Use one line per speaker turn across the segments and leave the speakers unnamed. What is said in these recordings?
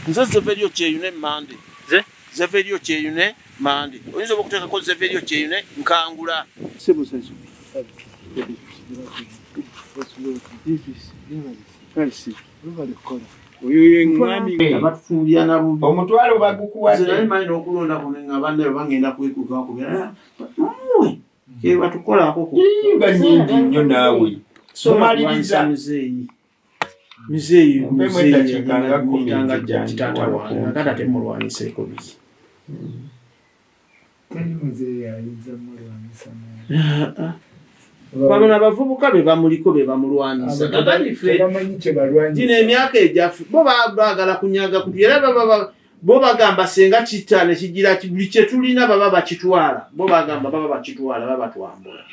nze Zeverio Kyeyune mande Zeverio Kyeyune mande oyinza okuteekako Zeverio Kyeyune nkangula sebuseso
omutwalo bagukuwadde
manyi n'okulonda kuno nga banne bagenda kwekuuka bakubira batukolako
nga nnyingi nnyo naawe somaliriza
mizeeyi
kata
temulwaniseeko bizi bano abavubuka be bamuliko be bamulwanisa gino emyaka egyaffe bo baagala kunyaga kuti era bo bagamba senga kitta ne kigira buli kye tulina baba bakitwala bo bagamba baba bakitwala baba batwambula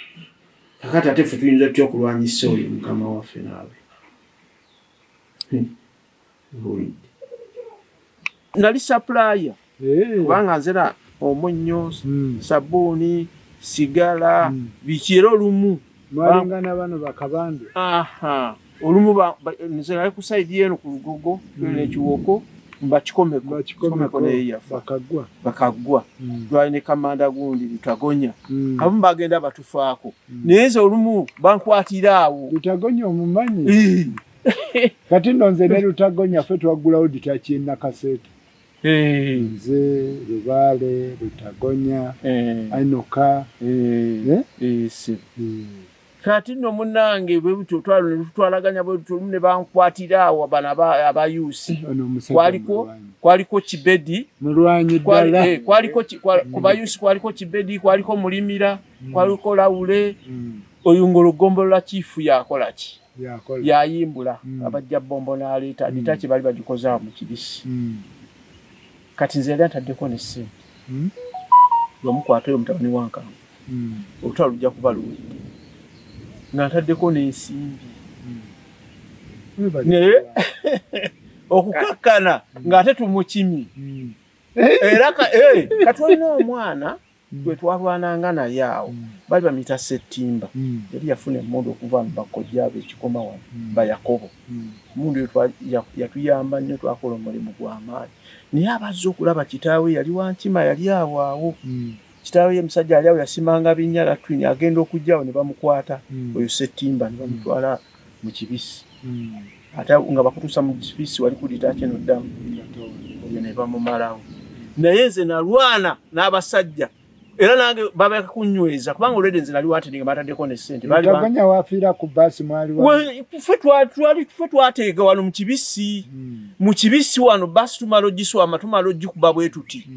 kakati ate ffe tuyinza tutya okulwanyisa oyo mukama waffe naawe nali supplier kubanga nzera omunnyo sabbuuni sigala biki era olumu
mwalingana bano bakabande
olumu nzera ku side yeno ku lugogo n'ekiwoko mbakikomeko neyafa bakagwa lwali ne kamanda gundi lutagonya abamu bagenda batufaako naye nze olumu bankwatira awo
lutagonya omumanyi kati nno nze ne lutagonya ffe twaggulawo ditakiina kasete nze Lubaale Lutagonya Ainoka
kati nno munnange bwe tutwalaganya bwe tulumu ne bankwatira awo bano abayusi kwaliko Kibedi ku bayusi kwaliko Kibedi kwaliko Mulimira kwaliko Lawule oyungologombolola chifu yakola ki yayimbula abajja bombo n'aleeta ditaki bali bagikozaawo mu kibisi kati nze yali ataddeko ne ssente lwomukwata oyo mutabani wankangu olutalo lujja kuba luwedde nga ntaddeko n'ensimbi naye okukakkana ng'ate tumukimye era kati olina omwana gwe twalwananga naye awo bali bamuyita Ssettimba yali yafuna emmundu okuva mu bakojja abo ekikoma wano Bayakobo emmundu yatuyamba nnyo twakola omulimu gw'amaanyi naye abazze okulaba kitaawe yali wankima yali awo kitaawe ye musajja ali awo yasimanga binnyala twini agenda okujjawo ne bamukwata oyo Ssettimba ne bamutwala mu kibisi ate nga bakutuusa mu kibisi wali kudita kino ddamu oyo ne bamumalawo naye nze nalwana n'abasajja era nange baba kunyweza kubanga olwedde nze nali watendinga bataddeko ne ssente
Lutagonya wafiira ku basi mwali
ffe twateega wano mu kibisi wano basi tumala ogiswama tumala ogikuba bwe tuti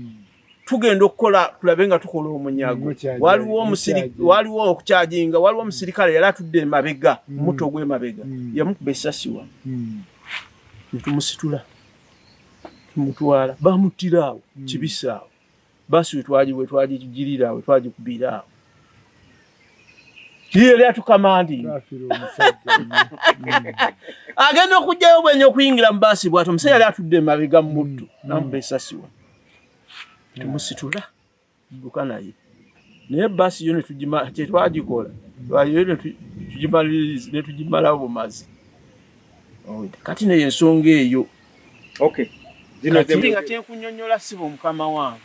tugenda okukola tulabe nga tukola omunyago waliwo okukyajinga waliwo omusirikale yali atudde emabega muto gw'emabega yamukuba essasi wano netumusitula tumutwala bamuttira awo kibisi awo basi wetwagigirira awo wetwagikubira awo yali atukamandi agenda okujjayo bwenya okuyingira mu basi bw'ato omusajja yali atudde emabega mu muddu namuba essasi wano tumusitula dduka naye naye basi yo kyetwagikola netugimalawo bumazi kati naye ensonga eyo kati nga kyenkunyonnyola sibo mukama wange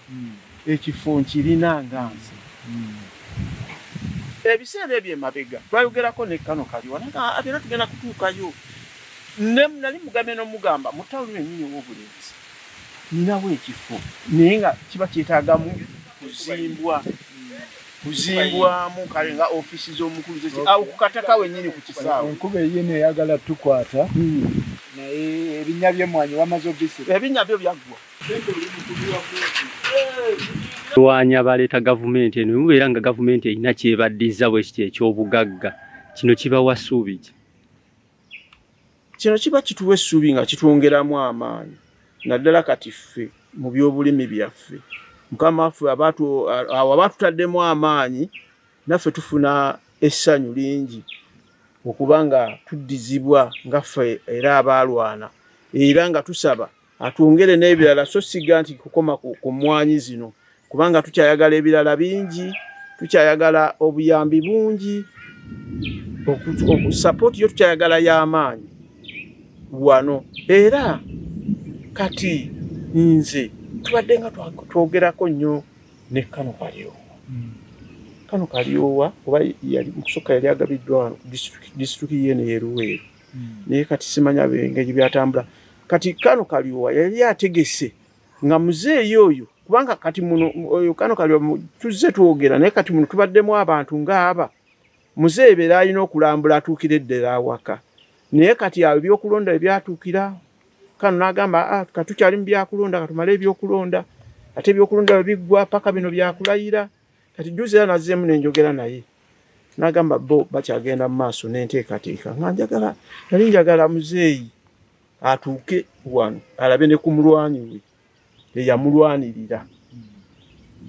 ekifo nkirina nga nze ebiseera ebyo emabega twayogerako ne kano kaliwa era tugenda kutuukayo nali mugambye n'omugamba mu tawuni ennyini ow'obulenzi ninawo ekifo naye nga kiba kyetaagamu kuzimbwamu kale nga ofiisi z'omukulu awo ku kataka wennyini ku kisaawe
enkuba eyino eyagala tukwata naye ebinnya by'emmwanyi wamaze obisira
ebinnya byo byaggwa
lwanya baleeta gavumenti eno mubeera nga gavumenti erina kyebaddiza bwe kiti eky'obugagga kino kibawa ssuubi ki
kino kiba kituwa essuubi nga kitwongeramu amaanyi naddala kati ffe mu by'obulimi byaffe mukama waffe awo abaatutaddemu amaanyi naffe tufuna essanyu lingi okuba nga tuddizibwa nga ffe era abaalwana era nga tusaba atwongere n'ebirala so siga nti kukoma ku mmwanyi zino kubanga tukyayagala ebirala bingi tukyayagala obuyambi bungi okusapooti yo tukyayagala y'amaanyi wano era kati nze tubadde nga twogerako nnyo ne Kano Kalyowa. Kano Kalyowa oba yali mukusooka yali agabiddwa disitulikiti yene y'Eruweero. Naye kati simanya engeri byatambula. Kati Kano Kalyowa yali ategese nga muzeeyi oyo kubanga kati muno oyo Kano Kalyowa tuzze twogera naye kati muno tubaddemu abantu ng'aba. Muzeeyi beera alina okulambula atuukire eddera awaka. Naye kati awo ebyokulonda ebyatuukira Kano n'agamba katukyali mu byakulonda katumale ebyokulonda ate ebyokulonda bwe biggwa paka bino byakulayira. Kati juzi era nazzeemu n'enjogera naye n'agamba bo bakyagenda mu maaso n'enteekateeka nga nali njagala muzeeyi atuuke wano alabe ne ku mulwanyi we eyamulwanirira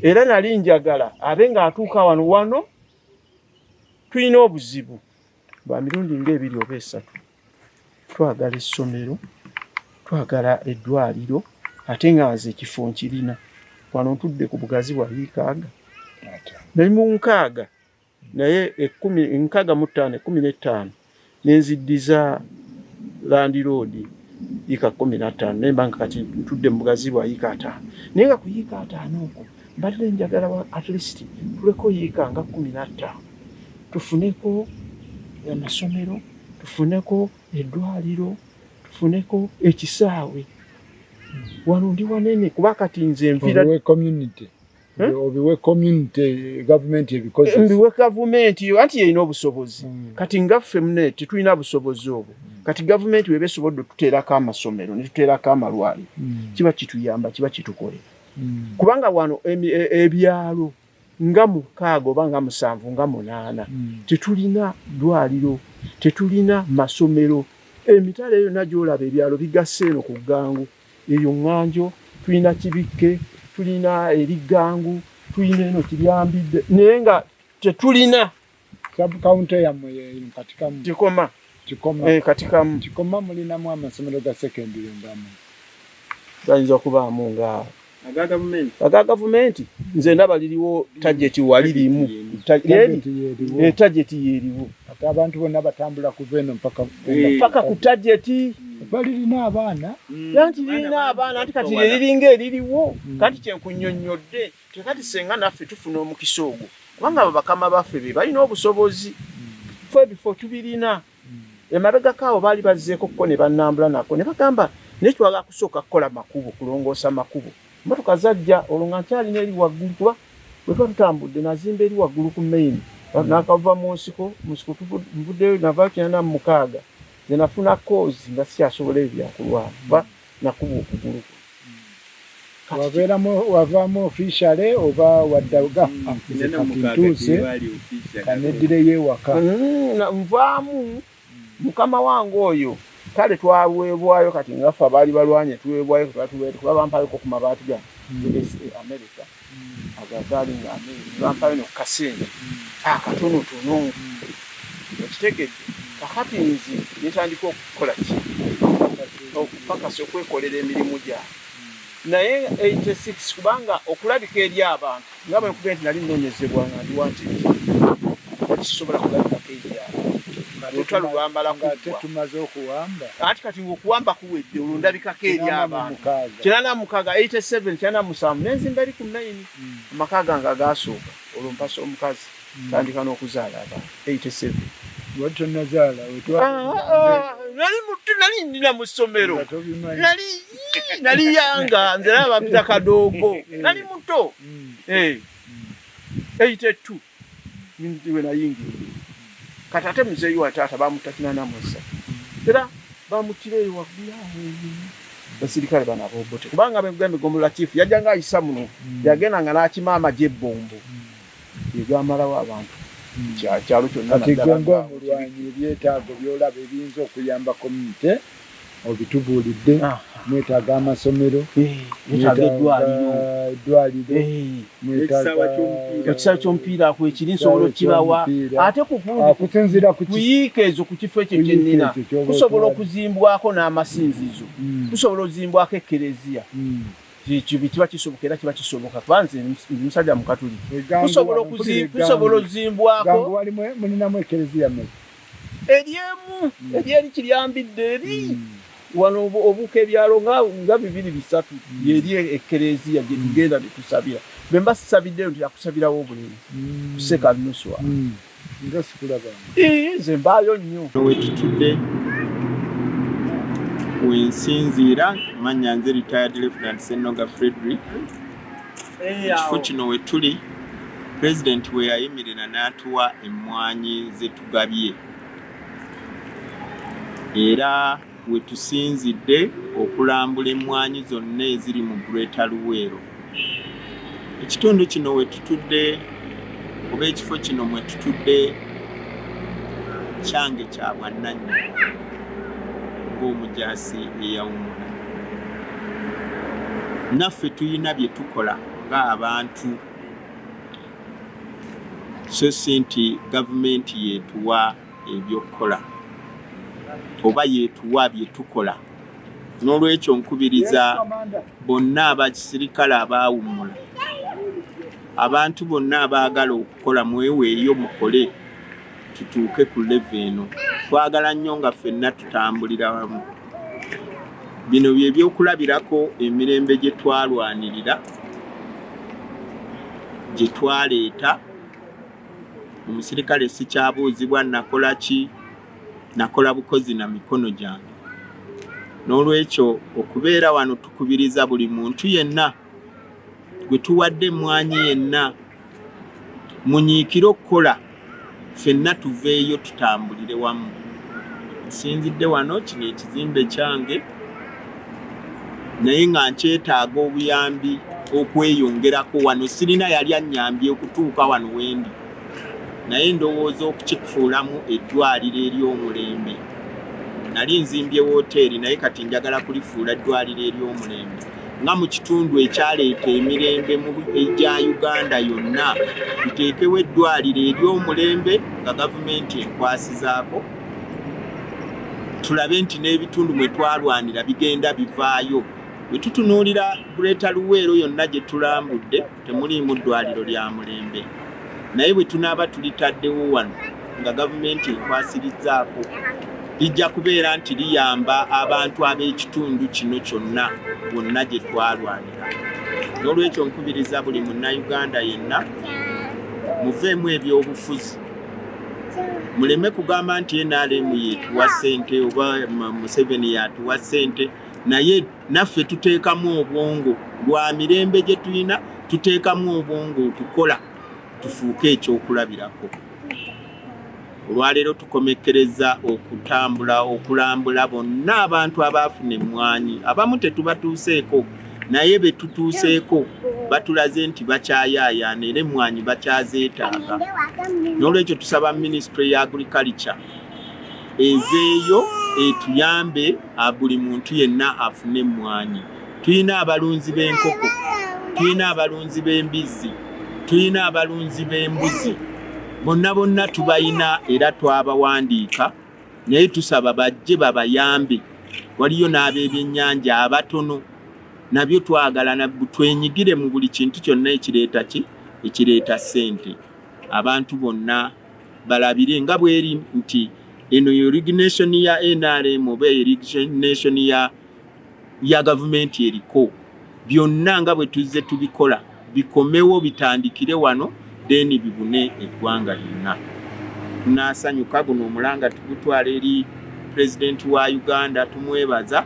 era nali njagala abe ng'atuuka wano tulina obuzibu bwa mirundi ng'ebiri oba esatu. Twagala essomero, twagala eddwaliro ate nga nze ekifo nkirina wano ntudde ku bugazi bwa yiikaaga nali mu nkaaga naye 15 nenziddiza Land Road yiika 15 naye mbanga kati ntudde mu bugazi bwa yiika 5 naye nga ku yiika 5 okwo mbadde njagala at least tuleko yiika nga 15 tufuneko amasomero, tufuneko eddwaliro, tufuneko ekisaawe wano ndi wanene kuba kati nze nvira
community obiwe community government ebikoze
mbiwe government anti yeyina obusobozi kati ngaffe mune tetulina busobozi obwo kati government webe sobodde tuteerako amasomero ne tuteerako amalwaliro kiba kituyamba kiba kitukolera kubanga wano ebyalo nga 6 oba nga 7 nga 8 tetulina ddwaliro tetulina masomero emitala eyo nagyolaba ebyalo bigase eno ku Ggangu eyo Ŋŋanjo tulina Kibikke tulina Erigangu tulina eno Kiryambidde naye nga tetulina
sub-county yammwe katika Kikoma mulinamu amasomero ga secondary ngamu
gayinza okubaamu nga aga gavumenti nze ndaba liriwo tageti walirimu tageti yeriwo
ate abantu bonna batambula kuva eno
mpaka ku tageti
balirina abaana
yanti lirina abaana anti kati liringa eririwo kati kyenkunnyonnyodde tekati senga naffe tufuna omukisa ogwo kubanga abakama baffe be balina obusobozi ffe bifo tubirina emabega kaawo baali bazzeeko ko ne bannambula nako ne bagamba naye twagala kusooka kukola makubo kulongoosa makubo motoka zajja olwo nga nkyalina eri waggulu kuba bwe tuba tutambudde nazimba eri waggulu ku main nakava mu nsiko nvuddeyo nava 86 ze nafuna kozi nga sikyasobola ebyakulwala nakuba okugulu
wavaamu officiale oba waddaga ntuuse kaneddire yeewaka
nvaamu mukama wange oyo kale twaweebwayo kati ngaffe abaali balwanye tuweebwayo kuba bampayoko ku mabaati ga USA America agazaali nga bampayo no kasenge katonotono ekitegedde kakati nzi netandika okukola ki okupakasa okwekolera emirimu gyabwe naye 86 kubanga okulabika eri abantu nga bwe nkubye nti nali nnoonyezebwa nga ndi wanti kisobola kulabikako eri abantu olutalo lwambala
tumaze okuwamba
ati kati ng'okuwamba kuwedde olundabikako eri abantu 86 87 nenzimba eri ku 9 amaka gange agasooka olwo mpasa omukazi tandika n'okuzaala abantu 87
watonazaala
nali ndina mu ssomero nali yanga nze naba bampita kadoogo nali muto 82 we nayingira kati ate muzeeyi wa taata bamutakina mwesa era bamutireyo waggulu basirikale banabobote kubanga bemugamba Gombola chief yajjanga ayisa muno yagenda nga n'akima amagye ebbombo yegamalawo abantu kyalo kyonna
kati gongo omulwanyi ebyetaago byolaba ebiyinza okuyamba community obitubuulidde mwetaaga amasomero
mwetaaga eddwaliro ekisaawe ky'omupiira kwekiri nsobola okibawa ate
kusinziira
kuyiika ezo ku kifo ekyo kyennina kusobola okuzimbwako n'amasinzizo kusobola ozimbwako ekereziya kiba kisoboka era kiba kisoboka kuba nze musajja mukatuliki kusobola ozimbwako
mulinamu ekereziya
eryemu eryeri Kiryambidde eri wano obuka ebyalo nga 2-3 yeri ekereziya gye tugenda ne tusabira bemba sisabidde nti yakusabirawo obulenzi tuseka nuswa
nga sikulaba
nze mbaayo nnyo
wetutudde wensinziira manya nze retired Lieutenant Senoga Frederick ekifo kino wetuli President we yayimirira n'atuwa emmwanyi ze tugabye era wetusinzidde okulambula emmwanyi zonna eziri mu Greater Luweero. Ekitundu kino wetutudde oba ekifo kino mwetutudde kyange kya bwannannyini ng'omujaasi eyawummula. Naffe tuyina bye tukola ng'abantu so si nti gavumenti yeetuwa ebyokukola oba yeetuwa bye tukola. N'olwekyo nkubiriza bonna abakisirikale abaawummula, abantu bonna abaagala okukola mweweeyo mukole tutuuke ku level eno. Twagala nnyo nga ffenna tutambulira wamu. Bino bye byokulabirako emirembe gye twalwanirira, gye twaleeta. Omusirikale sikyabuuzibwa nakola ki, nakola bukozi na mikono gyange. N'olwekyo okubeera wano tukubiriza buli muntu yenna gwe tuwadde emmwanyi yenna munyiikire okukola ffenna tuveeyo tutambulire wamu. Nsinzidde wano kino ekizimbe kyange naye nga nkyetaaga obuyambi okweyongerako wano. Sirina yali annyambye okutuuka wano wendi, naye ndowooza okukikufuulamu eddwaliro ery'omulembe. Nali nzimbye woteeri naye kati njagala kulifuula eddwaliro ery'omulembe. Nga mu kitundu ekyaleeta emirembe egya Uganda yonna, tuteekewo eddwaliro ery'omulembe nga gavumenti enkwasizaako. Tulabe nti n'ebitundu mwe twalwanira bigenda bivaayo. Bwe tutunuulira Greater Luweero yonna gye tulambudde temuliimu ddwaliro lya mulembe. Naye bwe tunaaba tulitaddewo wano nga gavumenti enkwasirizzaako, lijja kubeera nti liyamba abantu ab'ekitundu kino kyonna bonna gye twalwanira. N'olwekyo nkubiriza buli munnayuganda yenna muveemu ebyobufuzi. Muleme kugamba nti NRM yeetuwa ssente oba Museveni yatuwa ssente, naye naffe tuteekamu obwongo lwa mirembe gye tulina, tuteekamu obwongo okukola tufuuke ekyokulabirako. Olwaleero tukomekkereza okutambula okulambula bonna abantu abaafuna emmwanyi. Abamu tetubatuuseeko, naye be tutuuseeko batulaze nti bakyayaayaana era emmwanyi bakyazeetaaga. N'olwekyo tusaba Ministry ya Agriculture eveeyo etuyambe buli muntu yenna afune emmwanyi. Tuyina abalunzi b'enkoko, tuyina abalunzi b'embizzi, tuyina abalunzi b'embuzi. Bonna tubayina era twabawandiika, naye tusaba bajje babayambe. Waliyo n'ab'ebyennyanja abatono, nabyo twagala twenyigire mu buli kintu kyonna ekireeta ki, ekireeta ssente. Abantu bonna balabire nga bweri nti eno irrigation ya NRM oba irrigation ya gavumenti eriko. Byonna nga bwe tuzze tubikola bikomewo bitandikire wano, deni bibune eggwanga lyonna. Tunaasanyuka guno omulanga tugutwala eri President wa Uganda, tumwebaza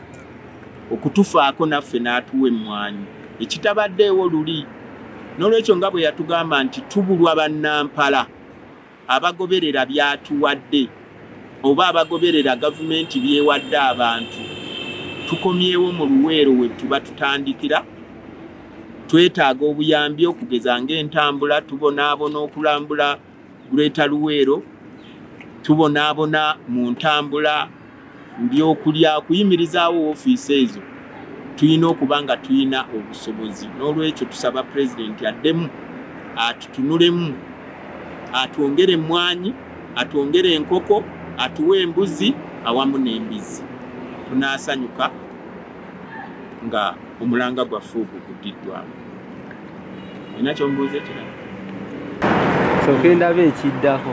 okutufaako naffe n'atuwa emmwanyi. Ekitabaddeewo luli. N'olwekyo nga bwe yatugamba nti tubulwa bannampala abagoberera byatuwadde oba abagoberera gavumenti byewadde abantu. Tukomyewo mu Luweero we tuba tutandikira. Twetaaga obuyambi okugeza ng'entambula, tubonaabona okulambula Greater Luweero, tubonaabona mu ntambula mbyokulya, kuyimirizaawo ofiisi ezo. Tuyina okuba nga tuyina obusobozi. N'olwekyo tusaba President addemu atutunulemu, atwongere emmwanyi, atwongere enkoko, atuwe embuzi awamu n'embizzi. Tunaasanyuka nga omulanga gwaffe oguguddiddwamu. Olina kyombuuza ekirala?
So genda be ekiddako.